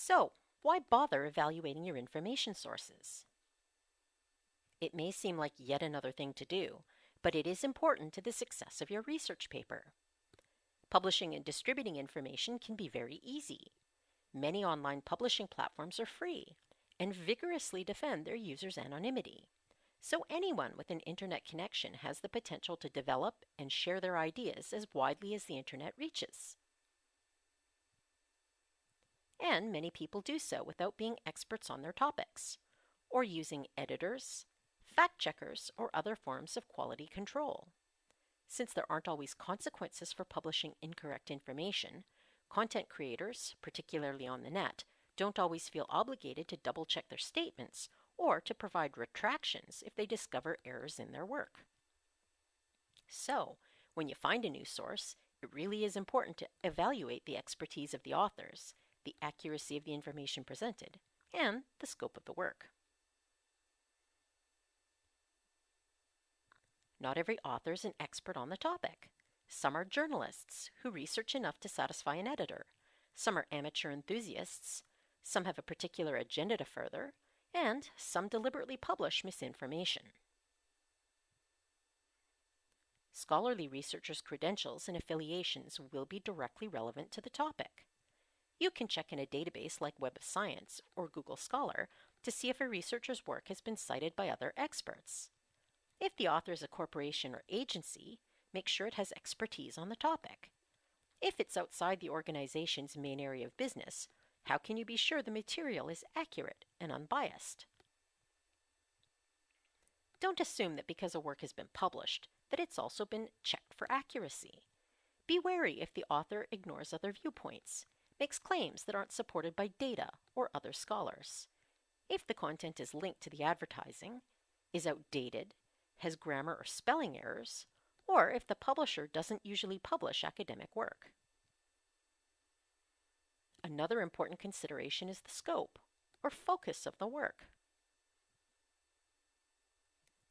So, why bother evaluating your information sources? It may seem like yet another thing to do, but it is important to the success of your research paper. Publishing and distributing information can be very easy. Many online publishing platforms are free and vigorously defend their users' anonymity. So anyone with an internet connection has the potential to develop and share their ideas as widely as the internet reaches. And many people do so without being experts on their topics, or using editors, fact checkers, or other forms of quality control. Since there aren't always consequences for publishing incorrect information, content creators, particularly on the net, don't always feel obligated to double-check their statements or to provide retractions if they discover errors in their work. So, when you find a new source, it really is important to evaluate the expertise of the authors, the accuracy of the information presented, and the scope of the work. Not every author is an expert on the topic. Some are journalists who research enough to satisfy an editor. Some are amateur enthusiasts. Some have a particular agenda to further. And some deliberately publish misinformation. Scholarly researchers' credentials and affiliations will be directly relevant to the topic. You can check in a database like Web of Science or Google Scholar to see if a researcher's work has been cited by other experts. If the author is a corporation or agency, make sure it has expertise on the topic. If it's outside the organization's main area of business, how can you be sure the material is accurate and unbiased? Don't assume that because a work has been published, that it's also been checked for accuracy. Be wary if the author ignores other viewpoints, makes claims that aren't supported by data or other scholars. If the content is linked to the advertising, is outdated, has grammar or spelling errors, or if the publisher doesn't usually publish academic work. Another important consideration is the scope, or focus of the work.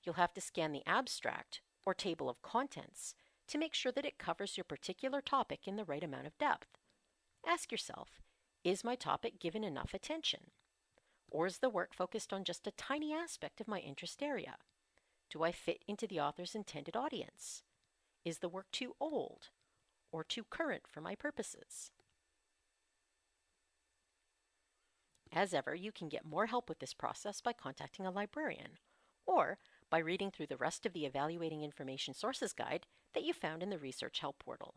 You'll have to scan the abstract, or table of contents, to make sure that it covers your particular topic in the right amount of depth. Ask yourself, is my topic given enough attention? Or is the work focused on just a tiny aspect of my interest area? Do I fit into the author's intended audience? Is the work too old or too current for my purposes? As ever, you can get more help with this process by contacting a librarian or by reading through the rest of the Evaluating Information Sources Guide that you found in the Research Help portal.